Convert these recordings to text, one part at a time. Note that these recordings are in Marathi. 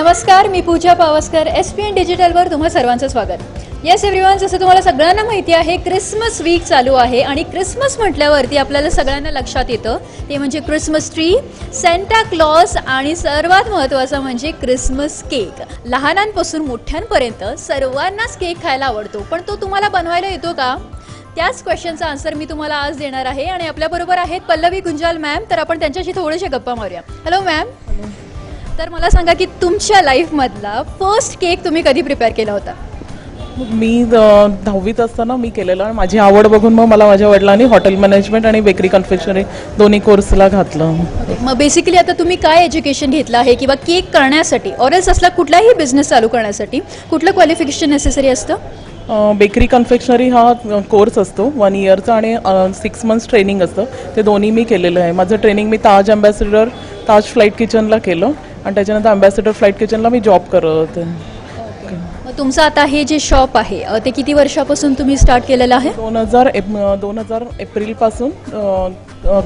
नमस्कार, मी पूजा पावसकर. SPN डिजिटलवर तुम्हा सर्वांचं स्वागत. येस एव्हरीवन, जसं तुम्हाला सगळ्यांना माहिती आहे क्रिसमस वीक चालू आहे आणि क्रिसमस म्हटल्यावरती आपल्याला सगळ्यांना लक्षात येतं ते म्हणजे क्रिसमस ट्री, सेंटा क्लॉज आणि सर्वात महत्त्वाचं म्हणजे क्रिसमस केक. लहानांपासून मोठ्यांपर्यंत सर्वांनाच केक खायला आवडतो, पण तो तुम्हाला बनवायला येतो का? त्याच क्वेश्चनचा आन्सर मी तुम्हाला आज देणार आहे आणि आपल्याबरोबर आहेत पल्लवी गुंजाल मॅम. तर आपण त्यांच्याशी थोडेसे गप्पा मारूया. Hello ma'am. तर मला सांगा की तुमच्या लाईफमधला फर्स्ट केक तुम्ही कधी प्रिपेअर केला होता? मी 10वीत असताना मी केलेलं. माझी आवड बघून मग मला माझ्या वडिलांनी हॉटेल मॅनेजमेंट आणि बेकरी कन्फेक्शनरी दोन्ही कोर्सला घातलं. मग बेसिकली आता तुम्ही काय एज्युकेशन घेतलं आहे किंवा केक करण्यासाठी ऑरल्स असला कुठलाही बिझनेस चालू करण्यासाठी कुठलं क्वालिफिकेशन नेसेसरी असतं? बेकरी कन्फेक्शनरी हा कोर्स असतो 1 इयरचा आणि 6 मंथ्स ट्रेनिंग असतं. ते दोन्ही मी केलेलं आहे. माझं ट्रेनिंग मी ताज अँबॅसिडर ताज फ्लाईट किचनला केलं आणि त्याच्यानंतर अँबॅसिडर फ्लाईट किचनला मी जॉब करत होते. मग तुमचं आता हे जे शॉप आहे ते किती वर्षापासून तुम्ही स्टार्ट केलेलं आहे? 2000 एप्रिलपासून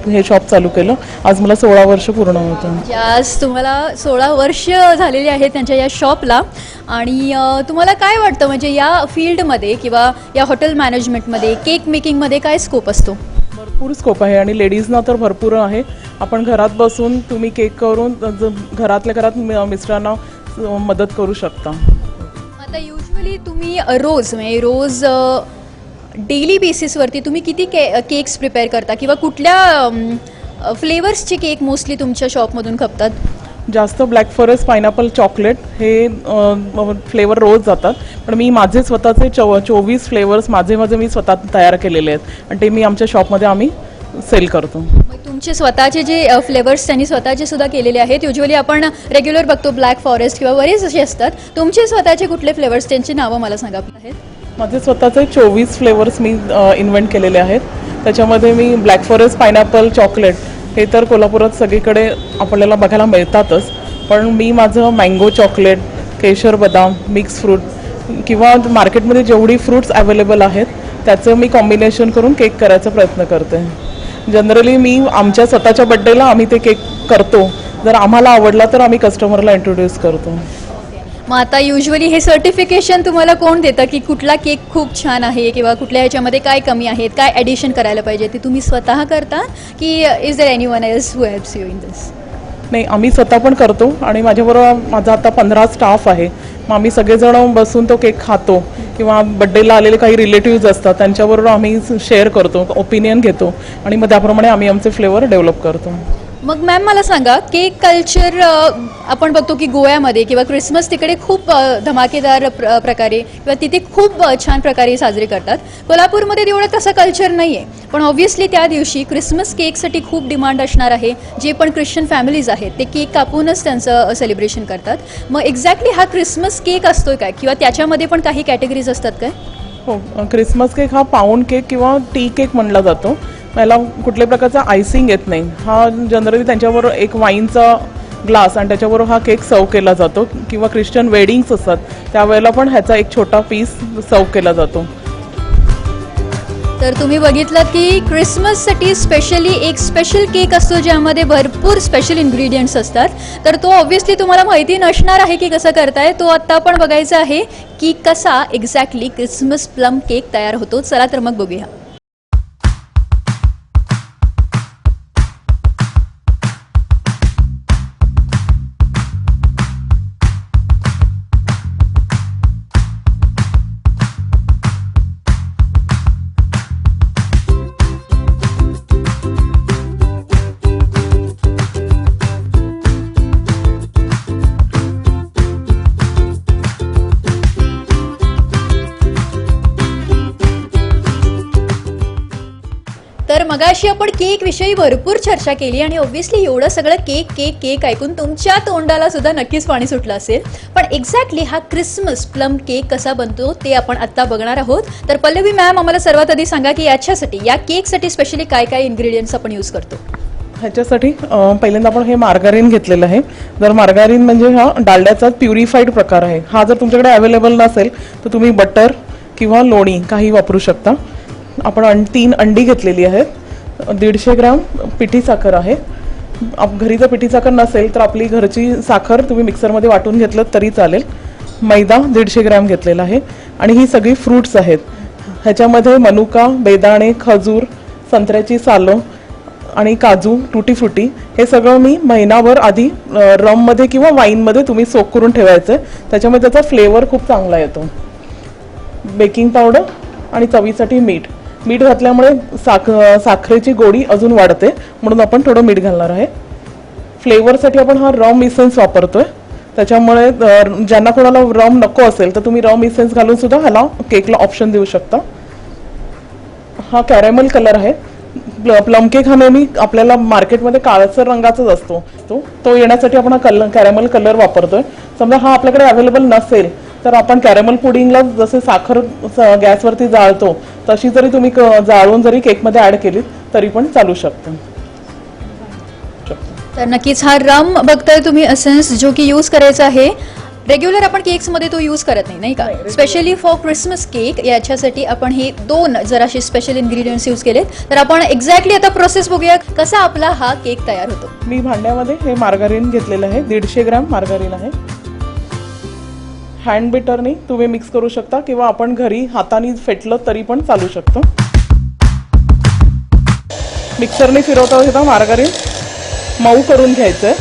हे शॉप चालू केलं. आज मला 16 वर्ष पूर्ण होतं. आज तुम्हाला 16 वर्ष झालेली आहेत त्यांच्या या शॉपला. आणि तुम्हाला काय वाटतं म्हणजे या फील्डमध्ये किंवा या हॉटेल मॅनेजमेंटमध्ये केक मेकिंगमध्ये काय स्कोप असतो? भरपूर स्कोप आहे आणि लेडीजना तर भरपूर आहे. आपण घरात बसून तुम्ही केक करून घरातल्या घरात मिस्टरांना मदत करू शकता. आता युजली तुम्ही रोज डेली बेसिसवरती तुम्ही किती केक्स प्रिपेअर करता किंवा कुठल्या फ्लेवर्सचे केक मोस्टली तुमच्या शॉपमधून खपतात? जास्त ब्लॅक फॉरेस्ट, पायनॅपल, चॉकलेट हे फ्लेवर रोज जातात. पण मी माझे स्वतःचे 24 फ्लेवर्स माझे मी स्वतः तयार केलेले आहेत आणि ते मी आमच्या शॉपमध्ये आम्ही सेल करतो. तुमचे स्वतःचे जे फ्लेवर्स त्यांनी स्वतःचे सुद्धा केलेले आहेत. युजली आपण रेग्युलर बघतो ब्लॅक फॉरेस्ट किंवा बरेच असे असतात. तुमचे स्वतःचे कुठले फ्लेवर्स त्यांची नावं मला सांगा आहेत? माझे स्वतःचे 24 फ्लेवर्स मी इन्व्हेंट केलेले आहेत. त्याच्यामध्ये मी ब्लॅक फॉरेस्ट, पायनॅपल, चॉकलेट हे तर कोल्हापुरात सगळीकडे आपल्याला बघायला मिळतातच. पण मी माझं मँगो चॉकलेट, केशर बदाम, मिक्स फ्रूट किंवा मार्केटमध्ये जेवढी फ्रूट्स अवेलेबल आहेत त्याचं मी कॉम्बिनेशन करून केक करायचा प्रयत्न करते. जनरली मी आमच्या स्वतःच्या बड्डेला आम्ही ते केक करतो. जर आम्हाला आवडला तर आम्ही कस्टमरला इंट्रोड्यूस करतो. मग आता युजली हे सर्टिफिकेशन तुम्हाला कोण देतं की कुठला केक खूप छान आहे किंवा कुठल्या ह्याच्यामध्ये काय कमी आहेत, काय ॲडिशन करायला पाहिजे, ते तुम्ही स्वतः करता की is there anyone else who helps you in this? नाही, आम्ही स्वतः पण करतो आणि माझ्याबरोबर माझा आता 15 स्टाफ आहे. मग आम्ही सगळेजण बसून तो केक खातो किंवा बड्डेला आलेले काही रिलेटिव्ज असतात त्यांच्याबरोबर आम्ही शेअर करतो, ओपिनियन घेतो आणि मग त्याप्रमाणे आम्ही आमचे फ्लेवर डेव्हलप करतो. मग मॅम मला सांगा, केक कल्चर आपण बघतो की गोव्यामध्ये किंवा क्रिसमस तिकडे खूप धमाकेदार प्रकारे किंवा तिथे खूप छान प्रकारे साजरे करतात. कोल्हापूरमध्ये तेवढं तसं कल्चर नाही आहे. पण ऑब्व्हियसली त्या दिवशी क्रिसमस केकसाठी खूप डिमांड असणार आहे. जे पण ख्रिश्चन फॅमिलीज आहेत ते केक कापूनच त्यांचं सेलिब्रेशन करतात. मग एक्झॅक्टली हा क्रिसमस केक असतोय काय किंवा त्याच्यामध्ये पण काही कॅटेगरीज असतात काय? हो, क्रिसमस केक हा पाऊंड केक किंवा टी केक म्हणला जातो. याला कुठल्याही प्रकारचा आयसिंग येत नाही. हा जनरली त्यांच्याबरोबर एक वाईनचा ग्लास आणि त्याच्याबरोबर हा केक सर्व केला जातो किंवा ख्रिश्चन वेडिंग्स असतात त्यावेळेला पण ह्याचा एक छोटा पीस सर्व केला जातो. तर तुम्ही बघितलं की क्रिसमससाठी स्पेशली एक स्पेशल केक असतो ज्यामध्ये भरपूर स्पेशल इन्ग्रेडियंट्स असतात. तर तो ऑब्व्हियसली तुम्हाला माहिती नसणार आहे की कसं करताय. तो आत्ता आपण बघायचा आहे की कसा एक्झॅक्टली क्रिसमस प्लम केक तयार होतो. चला तर मग बघूया. तर मगाशी आपण केक विषयी भरपूर चर्चा केली आणि ऑब्व्हियसली एवढं सगळं केक केक केक ऐकून तुमच्या तोंडाला सुद्धा नक्कीच पाणी सुटलं असेल. पण एक्झॅक्टली हा क्रिसमस प्लम केक कसा बनतो ते आपण आत्ता बघणार आहोत. तर पल्लवी मॅम, आम्हाला सर्वात आधी सांगा की याच्यासाठी या केकसाठी स्पेशली काय काय इन्ग्रेडियंट्स आपण यूज करतो? ह्याच्यासाठी पहिल्यांदा आपण हे मार्गारीन घेतलेलं आहे. जर मार्गारीन म्हणजे हा डालड्याचा प्युरिफाईड प्रकार आहे. हा जर तुमच्याकडे अवेलेबल नसेल तर तुम्ही बटर किंवा लोणी काही वापरू शकता. आपण 3 अंडी घेतलेली आहेत. 150 ग्रॅम पिठी साखर आहे. घरी जर पिठी साखर नसेल तर आपली घरची साखर तुम्ही मिक्सरमध्ये वाटून घेतलं तरी चालेल. मैदा 150 ग्रॅम घेतलेला आहे आणि ही सगळी फ्रूट्स आहेत. ह्याच्यामध्ये मनुका, बेदाणे, खजूर, संत्र्याची सालं आणि काजू, टुटी फ्रुटी हे सगळं मी महिनाभर आधी रममध्ये किंवा वाईनमध्ये तुम्ही सोक करून ठेवायचं आहे. त्याच्यामुळे त्याचा फ्लेवर खूप चांगला येतो. बेकिंग पावडर आणि चवीसाठी मीठ. मीठ घातल्यामुळे साखरेची गोडी अजून वाढते, म्हणून आपण थोडं मीठ घालणार आहे. फ्लेवरसाठी आपण हा रम इसेन्स वापरतोय. त्याच्यामुळे ज्यांना कोणाला रम नको असेल तर तुम्ही रम इसेन्स घालून सुद्धा ह्याला केकला ऑप्शन देऊ शकता. हा कॅरेमल कलर आहे. प्लम केक हा नेहमी आपल्याला मार्केटमध्ये काळसर रंगाचाच असतो. तो येण्यासाठी आपण हा कॅरेमल कलर वापरतोय. समजा हा आपल्याकडे अवेलेबल नसेल तर आपण कॅरेमल पुडिंगला जसे साखर गॅसवरती जाळतो तशी जरी तुम्ही जाळून जरी केकमध्ये ॲड केली तरी पण चालू शकतं. तर नक्कीच हा रम बघताय तुम्ही एसेन्स जो की यूज करायचा आहे. रेग्युलर आपण केक्समध्ये तो यूज करत नाही का? स्पेशली फॉर क्रिसमस केक याच्यासाठी आपण हे 2 जराशे स्पेशल इन्ग्रेडियंट्स यूज केले. तर आपण एक्झॅक्टली आता प्रोसेस बघूया कसा आपला हा केक तयार होतो. मी भांड्यामध्ये हे मार्गारीन घेतलेलं आहे. 150 ग्रॅम मार्गारीन आहे. हँड बिटरनी तुम्ही मिक्स करू शकता किंवा आपण घरी हाताने फेटलं तरी पण चालू शकतं. मिक्सरने फिरवता घेता मार्गारीन मऊ करून घ्यायचंय.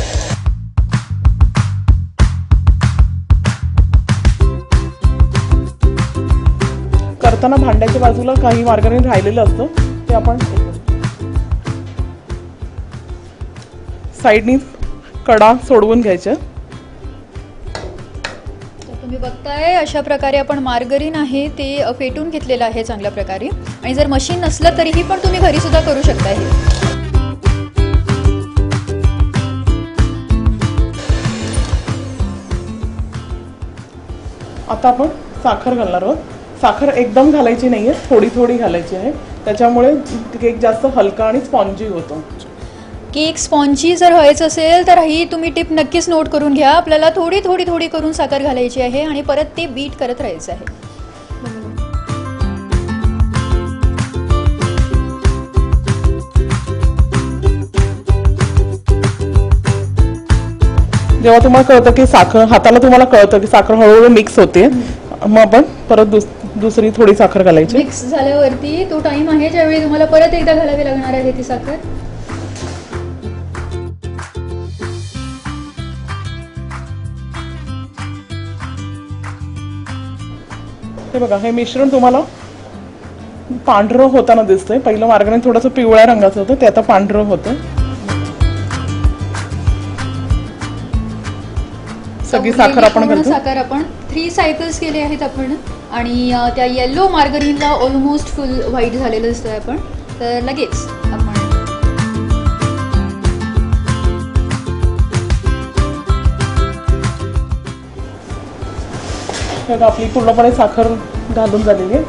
करताना भांड्याच्या बाजूला काही मार्गारीन राहिलेलं असतं ते आपण साईडनी कडा सोडवून घ्यायच्या. तुम्ही बघताय अशा प्रकारे आपण मार्गरीन आहे ते फेटून घेतलेलं आहे चांगल्या प्रकारे. आणि जर मशीन नसलं तरीही पण तुम्ही घरी सुद्धा करू शकता. हे आता आपण साखर घालणार आहोत. साखर एकदम घालायची नाहीये, थोडी थोडी घालायची आहे. त्याच्यामुळे केक जास्त हलका आणि स्पॉन्जी होतो. केक स्पॉन्जी जर व्हायचं असेल तर ही तुम्ही टिप नक्कीच नोट करून घ्या. आपल्याला थोडी थोडी थोडी करून साखर घालायची आहे आणि परत ते बीट करत राहायचं आहे. जेव्हा तुम्हाला कळतं की साखर हाताला तुम्हाला कळतं की साखर हळूहळू मिक्स होते, मग आपण परत दुसरी थोडी साखर घालायची. मिक्स झाल्यावरती तो टाइम आहे ज्यावेळी तुम्हाला परत एकदा घालावी लागणार आहे ती साखर. हे बघा, हे मिश्रण तुम्हाला पांढरं होताना दिसतंय. पहिलं मार्गाने थोडंसं पिवळ्या रंगाचं होतं, ते आता पांढरं होतं. सगळी साखर आपण घालतो. साखर आपण 3 सायकल्स केले आहेत आपण आणि त्या येलो मार्गरीनला ऑलमोस्ट फुल व्हाईट झालेलं दिसतंय आपण. तर लगेच आपण आपली पूर्णपणे साखर घालून झालेली आहे.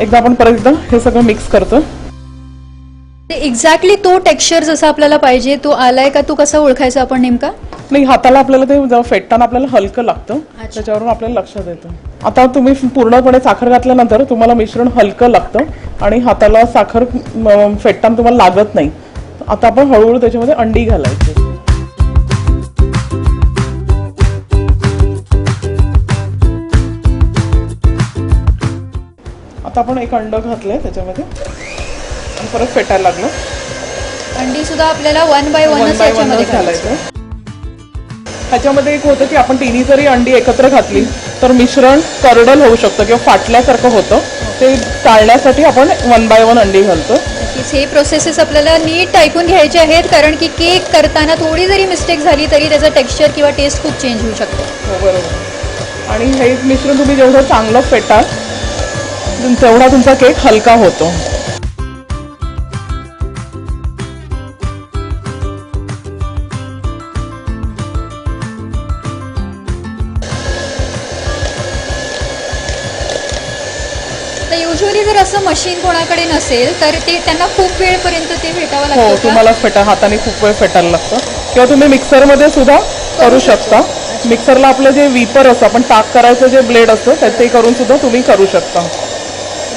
एकदा आपण परत एकदा हे सगळं मिक्स करतो. एक्झॅक्टली तो टेक्स्चर जसा आपल्याला पाहिजे तो आलाय का, तो कसा ओळखायचा आपण नेमका? नाही, हाताला आपल्याला ते जेव्हा फेटताना आपल्याला हलकं लागतं, त्याच्यावरून आपल्याला लक्षात येतं. आता तुम्ही पूर्णपणे साखर घातल्यानंतर तुम्हाला मिश्रण हलकं लागतं आणि हाताला साखर फेटताना तुम्हाला लागत नाही. आता आपण हळूहळू त्याच्यामध्ये अंडी घालायची. आता आपण एक अंड घातलंय त्याच्यामध्ये आणि परत फेटायला लागलं. अंडी सुद्धा आपल्याला 1 by 1 घालायचं. ह्याच्यामध्ये एक होतं की आपण तिन्ही जरी अंडी एकत्र घातली तर मिश्रण करडल होऊ शकतं किंवा फाटल्यासारखं होतं. ते टाळण्यासाठी आपण 1 by 1 अंडी घालतो. हे प्रोसेसेस आपल्याला नीट ऐकून घ्यायचे आहेत, कारण की केक करताना थोडी जरी मिस्टेक झाली तरी त्याचा टेक्स्चर किंवा टेस्ट खूप चेंज होऊ शकतो. हो, बरोबर. आणि हे मिश्रण तुम्ही जेवढं चांगलं फेटाल तेवढा तुमचा केक हलका होतो. युजली जर असं मशीन कोणाकडे नसेल तर ते त्यांना खूप वेळपर्यंत ते फेटावं हो, लागतं. तुम्हाला हाताने खूप वेळ फेटायला लागतं. किंवा तुम्ही मिक्सरमध्ये सुद्धा करू शकता. मिक्सरला आपलं जे विपर असतं, आपण ताक करायचं जे ब्लेड असतं ते करून सुद्धा तुम्ही करू शकता.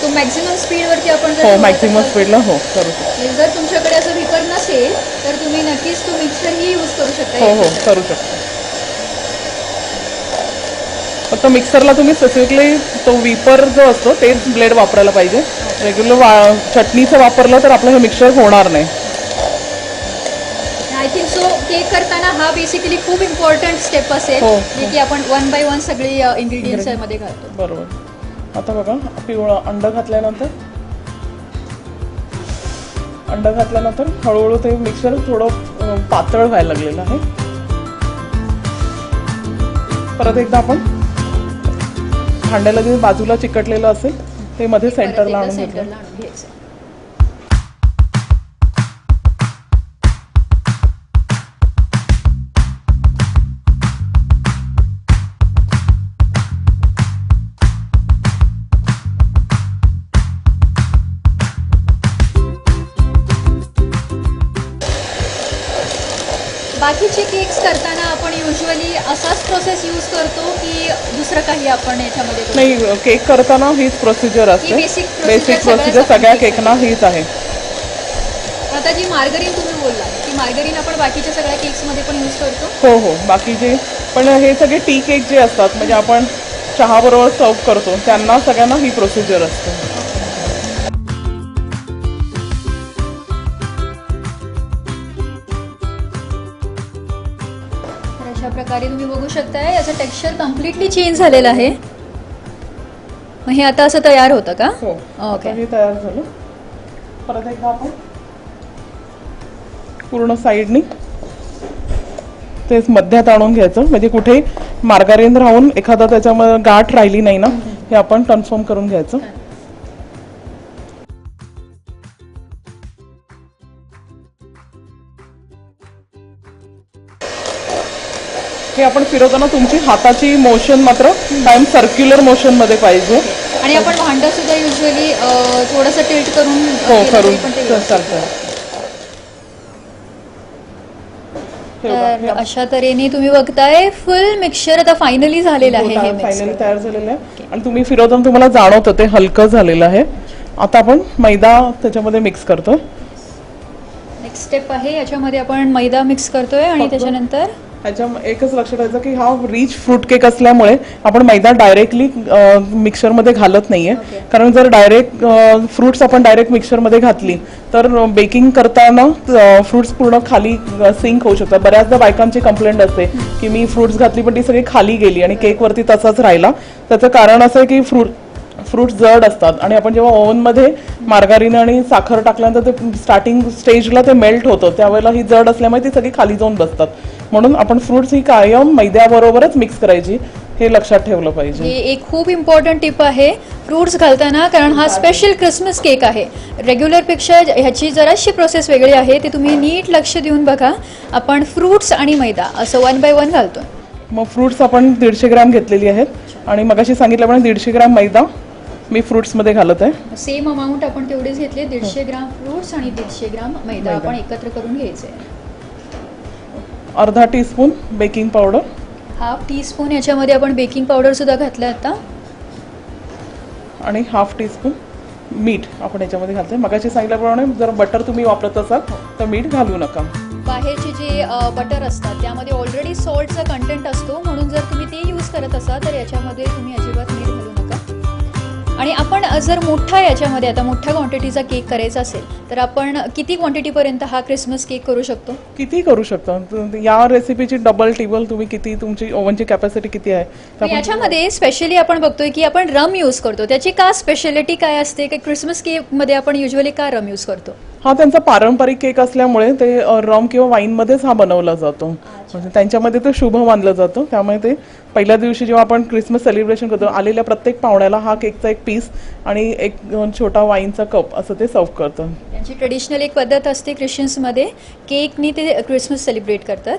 तो मॅक्झिमम स्पीडवरती आपण जर हो ठेवत मॅक्झिमम असाल, स्पीडला हो करू शकतो. जर तुमच्याकडे असं विपर नसेल तर तुम्ही नक्कीच तो मिक्सरही यूज करू शकता हो हो याच्यासाठी. करू शकतो. फक्त मिक्सरला तुम्ही स्पेसिफिकली तो विपर जो असतो तेच ब्लेड वापरायला पाहिजे. रेग्युलर चटणीचं वापरलं तर आपलं हे मिक्सर होणार नाही. आय थिंक सो केक करताना हा बेसिकली खूप इम्पॉर्टंट स्टेप असेल, हो. जे की आपण 1 बाय 1 सगळी इन्ग्रेडियंट्स यामध्ये घालतो. बरोबर. आता बघा पिवळं अंड घातल्यानंतर हळूहळू ते मिक्सर थोडं पातळ व्हायला लागलेलं आहे. परत एकदा आपण भांड्याला जे बाजूला चिकटलेलं असेल ते मध्ये सेंटरला आणून घेतलं. सेंटरला आणून घ्यायचं. बाकीचे केक्स करताना आपण युजली असाच प्रोसेस यूज करतो की दुसरं काही आपण याच्यामध्ये करू? नाही केक करताना हीच प्रोसिजर असते. basic procedure बेसिक सगळ्याच प्रोसिजर आपण सगळ्या हीच केकना हीच आहे. आता जी मार्गरीन तुम्ही बोलला ती मार्गरीन आपण बाकीच्या सगळ्या केक्समध्ये पण यूज करतो. हो हो बाकीचे पण हे सगळे टी केक जे असतात म्हणजे आपण चहाबरोबर सर्व करतो त्यांना सगळ्यांना ही प्रोसिजर असते. तर अशा प्रकारे तुम्ही बघू शकताय याचं टेक्स्चर कम्प्लिटली चेंज झालेलं आहे. मग हे आता असं तयार होतं का? हो ओके. आता हे तयार झालं. परत एकदा आपण पूर्ण साईडनी तेच मध्यात आणून घ्यायचं म्हणजे कुठे मार्गारीन राहून एखादा त्याच्यामध्ये गाठ राहिली नाही ना हे आपण कन्फर्म करून घ्यायचं. हे आपण फिरवताना तुमची हाताची मोशन मात्र कायम सर्क्युलर मोशन मध्ये पाहिजे. आणि आपण भांडं सुद्धा युजली थोडंसं टिल्ट करून हो केलं करून तरी पण ते व्यवस्थित चालतं. तर अशा तऱ्हेने तुम्ही बघताय फुल मिक्सचर आता फायनली झालेलं आहे. हे फायनली तयार झालेलं आहे आणि तुम्ही फिरवताना तुम्हाला जाणवतं ते हलकं झालेलं आहे. आता आपण मैदा त्याच्यामध्ये मिक्स करतोय. नेक्स्ट स्टेप आहे याच्यामध्ये आपण मैदा मिक्स करतोय आणि त्याच्यानंतर ह्याच्या एकच लक्षात ठेवायचं की हा रिच फ्रूट केक असल्यामुळे आपण मैदा डायरेक्टली मिक्सरमध्ये घालत नाहीये. कारण जर डायरेक्ट फ्रुट्स आपण डायरेक्ट मिक्सरमध्ये घातली तर बेकिंग करताना फ्रुट्स पूर्ण खाली सिंक होऊ शकतात. बऱ्याचदा बायकांची कंप्लेंट असते की मी फ्रुट्स घातली पण ती सगळी खाली गेली आणि केकवरती तसाच राहिला. त्याचं कारण असं आहे की फ्रूट्स जड असतात आणि आपण जेव्हा ओव्हनमध्ये मार्गारीन आणि साखर टाकल्यानंतर ते स्टार्टिंग स्टेजला ते मेल्ट होतं त्यावेळेला ही जड असल्यामुळे ती सगळी खाली जाऊन बसतात. म्हणून आपण फ्रुट्स ही कायम मैद्याबरोबरच मिक्स करायची हे लक्षात ठेवलं पाहिजे. हे एक खूप इम्पॉर्टंट टिप आहे फ्रुट्स घालताना, कारण हा स्पेशल क्रिसमस केक आहे. रेग्युलरपेक्षा ह्याची जराशी प्रोसेस वेगळी आहे, ते तुम्ही नीट लक्ष देऊन बघा. आपण फ्रुट्स आणि मैदा असं 1 बाय 1 घालतो. मग फ्रुट्स आपण 150 ग्रॅम घेतलेली आहेत आणि मगाशी सांगितल्याप्रमाणे 150 ग्रॅम मैदा मी फ्रुट्समध्ये घालत आहे. सेम अमाऊंट आपण तेवढेच घेतले. 150 ग्राम फ्रुट्स आणि 150 ग्राम मैदा आपण एकत्र करून घ्यायचे. अर्धा teaspoon baking powder, half teaspoon याच्यामध्ये आपण बेकिंग पावडर सुद्धा घातलं आता, आणि हाफ टीस्पून मीठ आपण याच्यामध्ये घालतोय. मगाशी सांगितल्याप्रमाणे जर बटर तुम्ही वापरत असाल तर मीठ घालू नका. बाहेरचे जे बटर असतात त्यामध्ये ऑलरेडी सॉल्टचा कंटेंट असतो, म्हणून जर तुम्ही ते यूज करत असाल तर याच्यामध्ये तुम्ही अजिबात मीठ घालू नका. आणि आपण जर याच्यामध्ये आता मोठ्या क्वांटिटीचा केक करायचा असेल तर आपण किती क्वांटिटीपर्यंत हा क्रिसमस केक करू शकतो? किती करू शकता. या रेसिपीची डबल टिबल तुम्ही किती, तुमची ओव्हनची कॅपॅसिटी किती आहे. याच्यामध्ये स्पेशली आपण बघतोय की आपण रम यूज करतो. त्याची का स्पेशालिटी काय असते की क्रिसमस केकमध्ये आपण युजली का रम यूज करतो? हा त्यांचा पारंपरिक केक असल्यामुळे ते रम किंवा वाईनमध्येच हा बनवला जातो. म्हणजे त्यांच्यामध्ये ते शुभ मानलं जातं. त्यामुळे ते पहिल्या दिवशी जेव्हा आपण क्रिसमस सेलिब्रेशन करतो आलेल्या प्रत्येक पाहुण्याला हा केकचा एक पीस आणि एक छोटा वाईनचा कप असं ते सर्व करतं. त्यांची ट्रेडिशनल एक पद्धत असते ख्रिश्चन्समध्ये, केकनी ते क्रिसमस सेलिब्रेट करतात.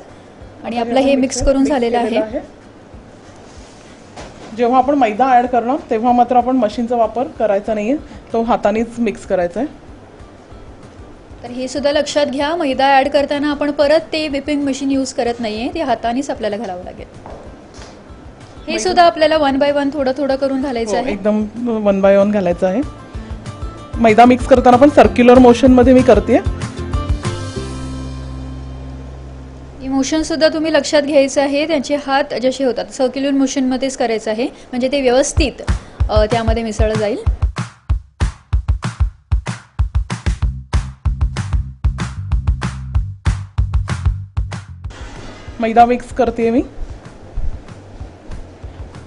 आणि आपलं हे मिक्स करून झालेलं आहे. जेव्हा आपण मैदा ऍड करणार तेव्हा मात्र आपण मशीनचा वापर करायचा नाहीये, तो हातानेच मिक्स करायचा आहे. तर हे सुद्धा लक्षात घ्या, मैदा ॲड करताना आपण परत ते विपिंग मशीन यूज करत नाहीये, ते हातानेच आपल्याला घालावं लागेल. हे सुद्धा आपल्याला 1 बाय 1 थोडं थोडं करून घालायचं आहे. एकदम 1 बाय 1 घालायचं आहे. मैदा मिक्स करताना पण सर्क्युलर मोशनमध्ये मी करते. इमोशन सुद्धा तुम्ही लक्षात घ्यायचं आहे. त्यांचे हात जसे होतात सर्क्युलर मोशनमध्येच करायचं आहे, म्हणजे ते व्यवस्थित त्यामध्ये मिसळलं जाईल. मैदा मिक्स करते मी.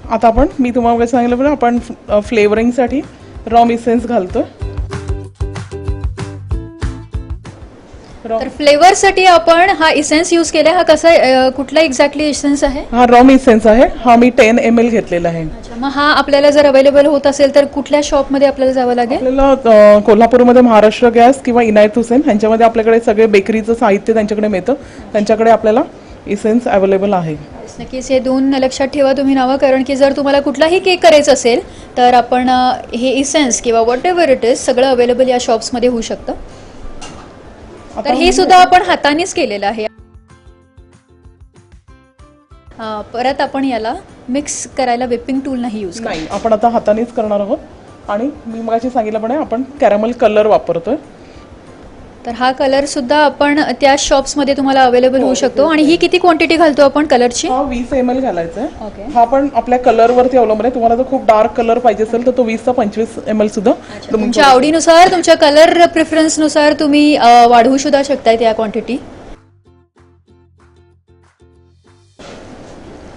आता मी तुम्हाला सांगितलं पण आपण फ्लेवरिंगसाठी रॉम इसेन्स घालतोय. तर फ्लेवरसाठी आपण हा इसेन्स यूज केला. हा कसा कुठला एक्झॅक्टली इसेन्स आहे? हा रॉम इसेन्स आहे. हा मी 10 ml घेतलेला आहे. अच्छा, मग हा आपल्याला जर अवेलेबल होत असेल तर कुठल्या शॉपमध्ये आपल्याला जावं लागेल? आपल्याला कोल्हापूरमध्ये महाराष्ट्र गॅस किंवा इनायत हुसेन ह्यांच्यामध्ये आपल्याकडे सगळे बेकरीचं साहित्य त्यांच्याकडे मिळतं. त्यांच्याकडे आपल्याला इसेन्स अवेलेबल आहे. नक्कीच हे 2 लक्षात ठेवा तुम्ही नावं, कारण की जर तुम्हाला कुठलाही केक करायचा असेल तर आपण हे इसेन्स किंवा व्हॉट एव्हर इट इज सगळं अवेलेबल या शॉप्समध्ये होऊ शकतं. तर हे सुद्धा आपण हातानेच केलेलं आहे. परत आपण याला मिक्स करायला व्हिपिंग टूल नाही यूज करणार. नाही, आपण आता हातानेच करणार आहोत. आणि मी मगाशी सांगितल्याप्रमाणे आपण कॅरमल कलर वापरतोय. तर हा कलर सुद्धा आपण त्या शॉप्समध्ये तुम्हाला अवेलेबल होऊ शकतो. आणि ही किती क्वांटिटी घालतो आपण कलरची? हा 20 ml घालायचा आहे. ओके. हा पण आपल्या कलरवरती अवलंबून आहे. तुम्हाला जर खूप डार्क कलर पाहिजे असेल तर तो 20 चा 25 ml सुद्धा तुमच्या आवडीनुसार तुमच्या कलर प्रेफरन्सनुसार तुम्ही वाढवू सुद्धा शकताय त्या क्वांटिटी.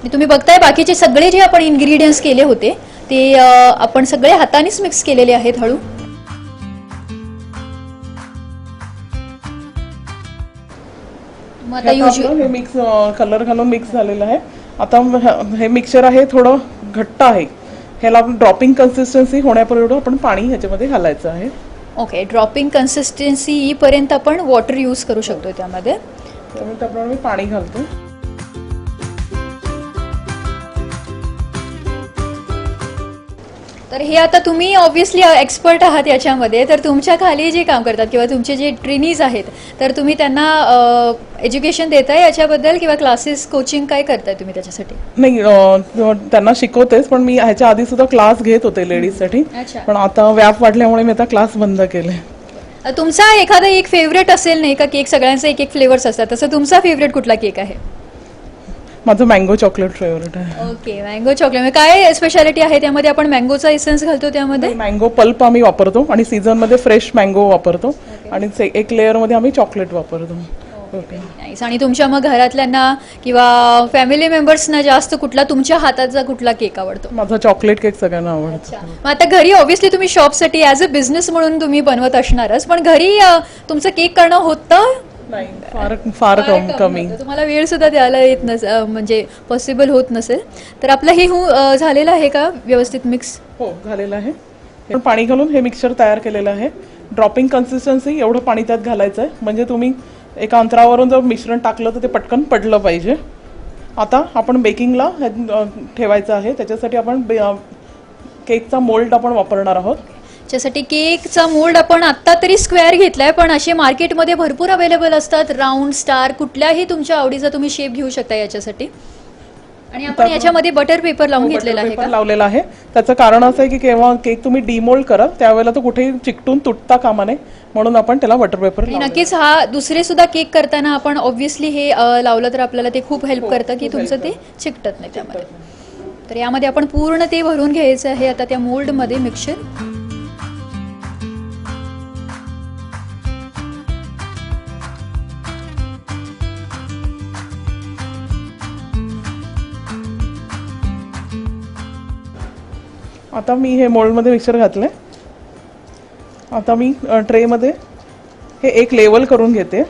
तुम्ही बघताय बाकीचे सगळे जे आपण इन्ग्रेडियंट्स केले होते ते आपण सगळे हातानेच मिक्स केलेले आहेत हळू. आता हे मिक्स कलर घालून मिक्स झालेलं आहे. आता हे मिक्सचर आहे थोडं घट्ट आहे. ह्याला ड्रॉपिंग कन्सिस्टन्सी होण्यापर्यंत आपण पाणी ह्याच्यामध्ये घालायचं आहे. ओके, ड्रॉपिंग कन्सिस्टन्सी येईपर्यंत आपण वॉटर यूज करू शकतो त्यामध्ये. त्यामुळे त्याप्रमाणे मी पाणी घालतो. तर हे आता तुम्ही ऑब्व्हियसली एक्सपर्ट आहात याच्यामध्ये, तर तुमच्या खाली जे काम करतात किंवा तुमचे जे ट्रेनीज आहेत तर तुम्ही त्यांना एज्युकेशन देताय याच्याबद्दल किंवा क्लासेस कोचिंग काय करताय तुम्ही त्याच्यासाठी? नाही, त्यांना शिकवतेच, पण मी ह्याच्या आधी सुद्धा क्लास घेत होते लेडीजसाठी. पण आता व्याप वाढल्यामुळे मी आता क्लास बंद केले. तुमचा एखादा एक फेवरेट असेल नाही का केक? सगळ्यांचे एक एक फ्लेवर्स असतात, तसं तुमचा फेवरेट कुठला केक आहे? माझं मँगो चॉकलेट फेवरेट आहे. Okay, mango chocolate. काय स्पेशालिटी आहे त्यामध्ये? आपण मँगोचा इसेन्स घालतो त्यामध्ये? मँगो पल्प आम्ही वापरतो आणि सीझन मध्ये फ्रेश मँगो वापरतो आणि एक लेअर मध्ये आम्ही चॉकलेट वापरतो. ओके. नाईस. आणि तुमच्या मग घरातल्यांना किंवा फॅमिली मेंबर्सना जास्त कुठला तुमच्या हाताचा कुठला केक आवडतो? माझा चॉकलेट केक सगळ्यांना आवडतो. मग आता घरी ऑब्व्हियसली तुम्ही शॉपसाठी ॲज अ बिझनेस म्हणून तुम्ही बनवत असणारच, पण घरी तुमचं केक करणं होतं? नाही, फार कमी. तुम्हाला वेळ सुद्धा द्यायला येत नसेल, म्हणजे पॉसिबल होत नसेल. तर आपलं हे झालेलं आहे का व्यवस्थित मिक्स? हो, झालेलं आहे. पाणी घालून हे मिक्सचर तयार केलेलं आहे. ड्रॉपिंग कन्सिस्टन्सी एवढं पाणी त्यात घालायचं आहे, म्हणजे तुम्ही एका अंतरावरून जर मिश्रण टाकलं तर ते पटकन पडलं पाहिजे. आता आपण बेकिंगला ठेवायचं आहे. त्याच्यासाठी आपण केकचा मोल्ड आपण वापरणार आहोत. त्यासाठी केकचा मोल्ड आपण आत्ता तरी स्क्वेअर घेतलाय, पण असे मार्केटमध्ये भरपूर अवेलेबल असतात. राऊंड, स्टार, कुठल्याही तुमच्या आवडीचा तुम्ही शेप घेऊ शकता याच्यासाठी. आणि आपण याच्यामध्ये बटर पेपर लावून घेतलेला आहे का? लावलेला आहे. त्याचं कारण असं आहे की केव्हा केक तुम्ही डिमोल्ड कराल त्यावेळेला तो कुठेही चिकटून तुटता कामा नये, म्हणून आपण त्याला बटर पेपर. नक्कीच हा दुसरे सुद्धा केक करताना आपण ऑब्व्हियसली हे लावलं तर आपल्याला ते खूप हेल्प करतं की तुमचं ते चिकटत नाही त्यामध्ये. तर यामध्ये आपण पूर्ण ते भरून घ्यायचं आहे आता त्या मोल्डमध्ये मिक्सचर. आता मी हे मोल्डमध्ये मिक्सचर घातलंय. आता मी ट्रेमध्ये हे एक लेवल करून घेते,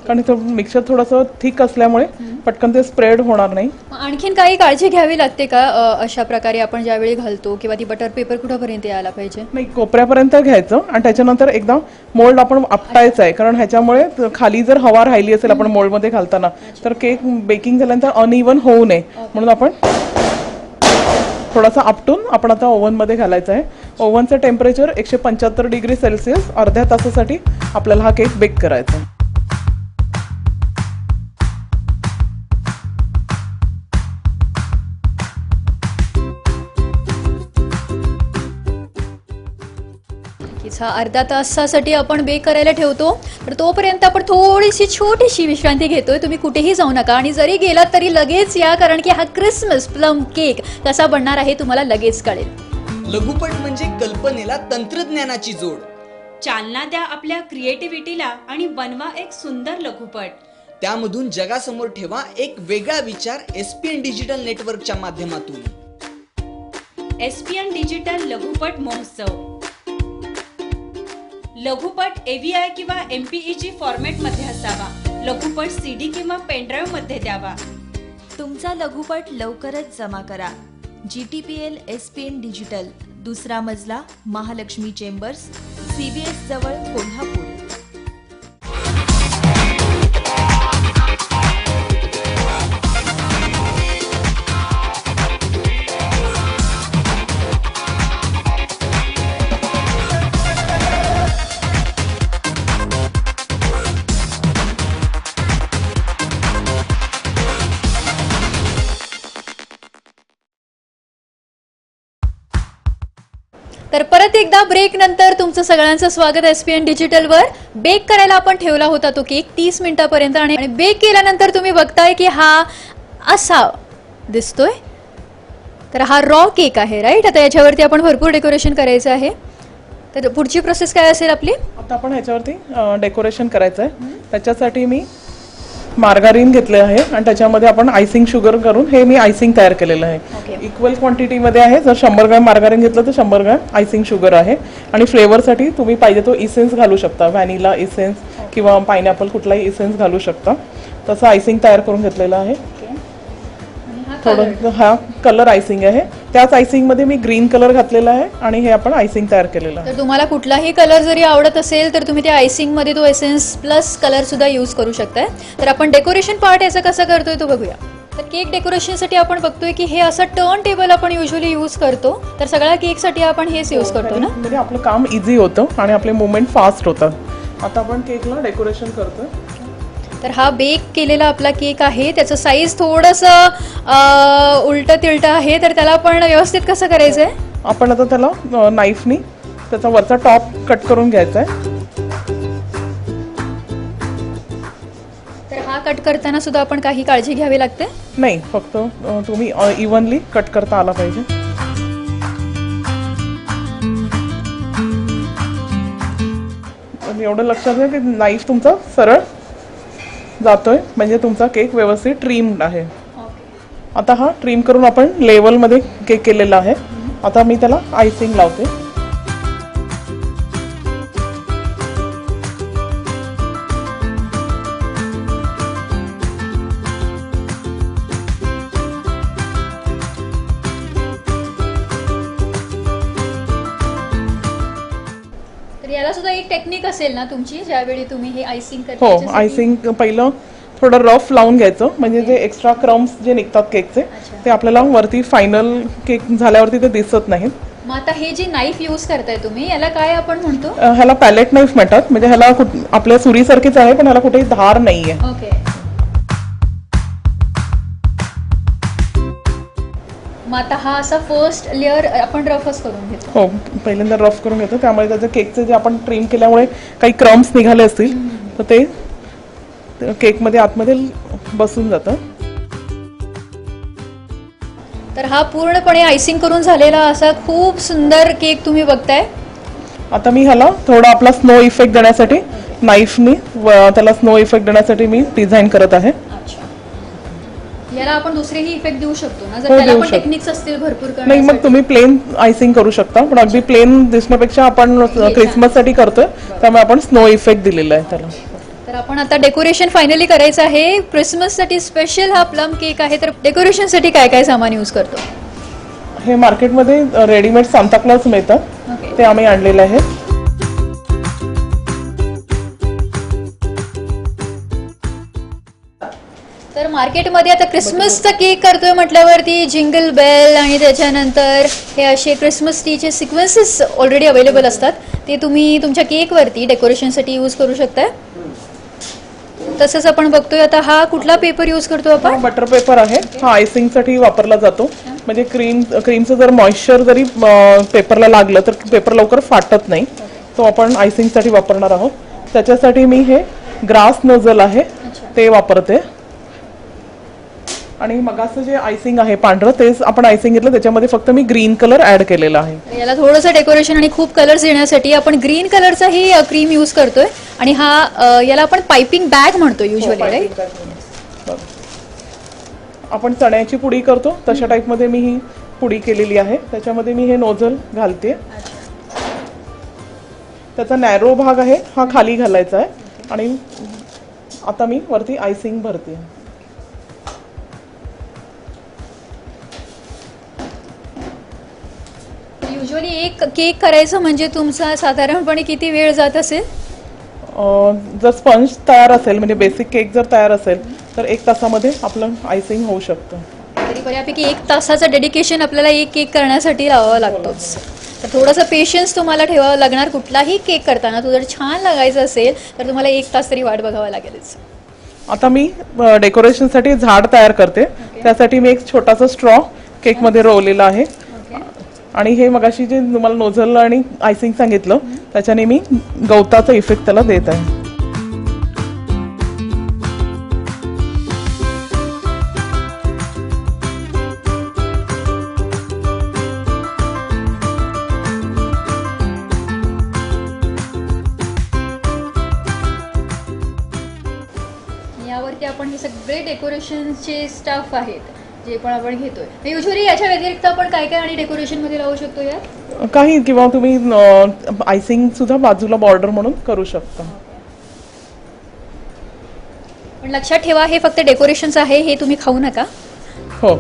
कारण तो मिक्सचर थोडंसं थिक असल्यामुळे पटकन ते स्प्रेड होणार नाही. आणखीन काही काळजी घ्यावी लागते का अशा प्रकारे आपण ज्यावेळी घालतो, किंवा ती बटर पेपर कुठपर्यंत यायला पाहिजे? नाही, कोपऱ्यापर्यंत घ्यायचं आणि त्याच्यानंतर एकदा मोल्ड आपण आपटायचं आहे, कारण ह्याच्यामुळे खाली जर हवा राहिली असेल आपण मोल्डमध्ये घालताना तर केक बेकिंग झाल्यानंतर अनइव्हन होऊ नये, म्हणून आपण थोडासा आपटून आपण आता ओव्हनमध्ये घालायचं आहे. ओव्हनचं टेम्परेचर 175 डिग्री सेल्सिअस अर्ध्या तासासाठी आपल्याला हा केक बेक करायचा आहे. अच्छा, अर्धा तासासाठी आपण बेक करायला ठेवतो. तर तोपर्यंत आपण थोडीशी छोटीशी विश्रांती घेतोय. तुम्ही कुठेही जाऊ नका आणि जरी गेलात तरी लगेच या, कारण की हा क्रिसमस प्लम केक कसा बनणार आहे तुम्हाला लगेच कळेल. लघुपट म्हणजे कल्पनेला तंत्रज्ञानाची जोड. चालना द्या आपल्या क्रिएटिव्हिटीला आणि बनवा एक सुंदर लघुपट. त्यामधून जगासमोर ठेवा एक वेगळा विचार SPN डिजिटल नेटवर्कच्या माध्यमातून. SPN डिजिटल लघुपट महोत्सव. लघुपट AVI किंवा MPEG फॉर्मॅटमध्ये असावा. लघुपट CD किंवा पेनड्राईव्ह मध्ये द्यावा. तुमचा लघुपट लवकरच जमा करा. GTPL SPN डिजिटल, दुसरा मजला, महालक्ष्मी चेंबर्स, CBS जवळ, कोल्हापूर. तर परत एकदा ब्रेक नंतर तुमचं सगळ्यांचं स्वागत SPN डिजिटलवर. बेक करायला आपण ठेवला होता तो केक 30 मिनिटापर्यंत आणि बेक केल्यानंतर तुम्ही बघताय की हा असा दिसतोय. तर हा रॉ केक आहे, राईट. आता याच्यावरती आपण भरपूर डेकोरेशन करायचं आहे. तर पुढची प्रोसेस काय असेल आपली? आता आपण ह्याच्यावरती डेकोरेशन करायचं आहे. त्याच्यासाठी मी मार्गारीन घेतले आहे आणि त्याच्यामध्ये आपण आयसिंग शुगर करून हे मी आयसिंग तयार केलेलं आहे. इक्वल क्वांटिटीमध्ये आहे. जर 100 ग्रॅम मार्गारीन घेतलं तर 100 ग्रॅम आयसिंग शुगर आहे. आणि फ्लेवरसाठी तुम्ही पाहिजे तो इसेन्स घालू शकता, व्हॅनिला इसेन्स किंवा पायनॅपल कुठलाही इसेन्स घालू शकता. तसं आयसिंग तयार करून घेतलेलं आहे. थोडं हा कलर आयसिंग आहे. त्याच आयसिंगमध्ये मी ग्रीन कलर घातलेला आहे आणि हे आपण आयसिंग तयार केलेलं आहे. तर तुम्हाला कुठलाही कलर जरी आवडत असेल तर तुम्ही त्या आयसिंगमध्ये तो एसेन्स प्लस कलर सुद्धा यूज करू शकताय. तर आपण डेकोरेशन पार्ट याचा कसा करतोय तो बघूया. तर केक डेकोरेशनसाठी आपण बघतोय की हे असं टर्न टेबल आपण युजली यूज करतो. तर सगळ्या केकसाठी आपण हेच यूज करतो ना. म्हणजे आपलं काम इझी होतं आणि आपले मुवमेंट फास्ट होतात. आता आपण केकला डेकोरेशन करतोय. तर हा बेक केलेला आपला केक आहे. त्याचं साईज थोडंसं उलटं तिलटं आहे. तर त्याला आपण व्यवस्थित कसं करायचं आहे? आपण आता त्याला नाईफनी त्याचा वरचा टॉप कट करून घ्यायचा आहे. तर हा कट करताना सुद्धा आपण काही काळजी घ्यावी लागते? नाही, फक्त तुम्ही इव्हनली कट करता आला पाहिजे. एवढं लक्षात घ्या की नाईफ तुमचा सरळ जातोय म्हणजे तुमचा केक व्यवस्थित ट्रीम्ड आहे. आता हा ट्रिम करून आपण लेवलमध्ये केक केलेला आहे. आता मी त्याला आयसिंग लावते. याला सुद्धा एक टेक्निक असेल ना तुमची, ज्यावेळी तुम्ही हे आयसिंग करता? हो, आयसिंग पहिलं थोडं रफ लावून घ्यायचं म्हणजे जे एक्स्ट्रा क्रम्स जे निघतात केकचे ते आपल्याला वरती फायनल केक झाल्यावरती ते दिसत नाहीत. मग आता हे जे नाईफ यूज करताय तुम्ही, याला काय आपण म्हणतो? ह्याला पॅलेट नाईफ म्हणतात. म्हणजे ह्याला आपल्या सुरीसारखीच आहे पण ह्याला कुठेही धार नाहीये. ओके. मग आता हा असा फर्स्ट लेअर आपण रफच करून घेतो? हो, पहिल्यांदा रफ करून घेतो. त्यामुळे त्याचे केकचे जे आपण ट्रिम केल्यामुळे काही क्रम्स निघाले असतील तर ते केकमध्ये आतमध्ये बसून जातं. तर हा पूर्णपणे आयसिंग करून झालेला असा खूप सुंदर केक तुम्ही बघताय. आता मी ह्याला थोडा आपला स्नो इफेक्ट देण्यासाठी नाईफनी त्याला स्नो इफेक्ट देण्यासाठी मी डिझाईन करत आहे. याला आपण दुसरेही इफेक्ट देऊ शकतो ना, जर हो, त्याला देऊ पण शकतो. टेक्निक्स असतील भरपूर नाही, करण्यासाठी? मग तुम्ही प्लेन आयसिंग करू शकता पण अगदी प्लेन दिसण्यापेक्षा आपण क्रिसमससाठी करतोय त्यामुळे आपण स्नो इफेक्ट दिलेला आहे त्याला. तर आपण आता डेकोरेशन फायनली करायचं आहे. क्रिसमससाठी स्पेशल हा प्लम केक आहे. तर डेकोरेशनसाठी काय काय सामान यूज करतो? हे मार्केटमध्ये रेडीमेड सांताक्लॉज मिळतात, ओके. ते आम्ही आणलेलं आहे. तर मार्केटमध्ये आता क्रिसमसचा केक करतोय म्हटल्यावरती जिंगल बेल आणि त्याच्यानंतर हे असे क्रिसमस ट्रीचे सिक्वेन्सेस ऑलरेडी अवेलेबल असतात. ते तुम्ही तुमच्या केकवरती डेकोरेशनसाठी यूज करू शकताय. तसंच आपण बघतोय आता हा कुठला पेपर यूज करतो आपण? बटर पेपर आहे. हा आयसिंगसाठी वापरला जातो. म्हणजे क्रीमचं जर मॉइश्चर जरी पेपरला लागलं तर पेपर लवकर फाटत नाही. तो आपण आयसिंगसाठी वापरणार आहोत. त्याच्यासाठी मी हे ग्रास नोझल आहे ते वापरते. आणि मगाचं जे आयसिंग आहे पांढरं तेच आपण आयसिंग घेतलं, त्याच्यामध्ये फक्त मी ग्रीन कलर ऍड केलेला आहे. याला थोडंसं डेकोरेशन आणि खूप कलर्स येण्यासाठी आपण ग्रीन कलरचा ही क्रीम यूज करतोय. आणि हा याला आपण पाइपिंग बॅग म्हणतो युजली, राईट? आपण चण्याची पुडी करतो तशा टाईपमध्ये मी ही पुडी केलेली आहे. त्याच्यामध्ये मी हे नोझल घालते. त्याचा नॅरो भाग आहे हा खाली घालायचा आहे. आणि आता मी वरती आयसिंग भरते. युजली एक केक करायचं म्हणजे तुमचा साधारणपणे किती वेळ जात असेल? जर स्पंज तयार असेल म्हणजे बेसिक केक जर तयार असेल तर 1 तासामध्ये आपलं आयसिंग होऊ शकतं. तरी बऱ्यापैकी 1 तासाचं डेडिकेशन आपल्याला एक केक करण्यासाठी लावावं लागतोच. तर थोडंसं पेशन्स तुम्हाला ठेवावं लागणार. कुठलाही केक करताना तो जर छान लागायचं असेल तर तुम्हाला 1 तास तरी वाट बघावं लागेलच. आता मी डेकोरेशनसाठी झाड तयार करते. त्यासाठी मी एक छोटासा स्ट्रॉ केकमध्ये रोवलेला आहे. आणि हे मगाशी जे तुम्हाला नोझल आणि आयसिंग सांगितलं त्याच्याने मी गवताचा इफेक्ट त्याला देत आहे. यावरती आपण हे सगळे डेकोरेशनचे स्टफ आहेत जे पण आपण घेतोय. युजली याच्या व्यतिरिक्त आपण काय काय आणि डेकोरेशन मध्ये लावू शकतो यात? काही किंवा तुम्ही आयसिंग सुद्धा बाजूला बॉर्डर म्हणून करू शकता. पण लक्षात ठेवा हे फक्त डेकोरेशनच आहे, हे तुम्ही खाऊ नका. हो.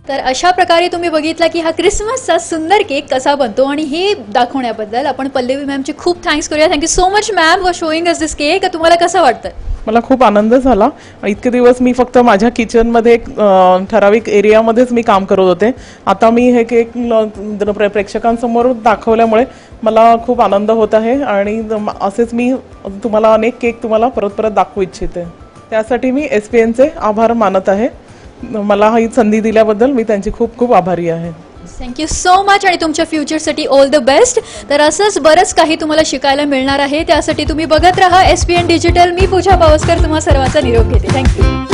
तर अशा प्रकारे तुम्ही बघितला की हा क्रिसमसचा सुंदर केक कसा बनतो. आणि हे दाखवण्याबद्दल आपण पल्लवी मॅमचे खूप थँक्स करूया. Thank you so much ma'am for showing us this cake. तुम्हाला कसं वाटतं? मला खूप आनंद झाला. इतके दिवस मी फक्त माझ्या किचनमध्ये ठराविक एरियामध्येच मी काम करत होते. आता मी हे केक प्रेक्षकांसमोर दाखवल्यामुळे मला खूप आनंद होत आहे. आणि असेच मी तुम्हाला अनेक केक तुम्हाला परत परत दाखवू इच्छिते. त्यासाठी मी SPNचे आभार मानत आहे. मला ही संधी दिल्याबद्दल मी त्यांची खूप खूप आभारी आहे. Thank you so much. आणि तुमच्या फ्युचरसाठी ऑल द बेस्ट. तर असंच बरंच काही तुम्हाला शिकायला मिळणार आहे. त्यासाठी तुम्ही बघत राहा SPN डिजिटल. मी पूजा पावसकर तुम्हा सर्वांचा निरोप घेते. थँक्यू.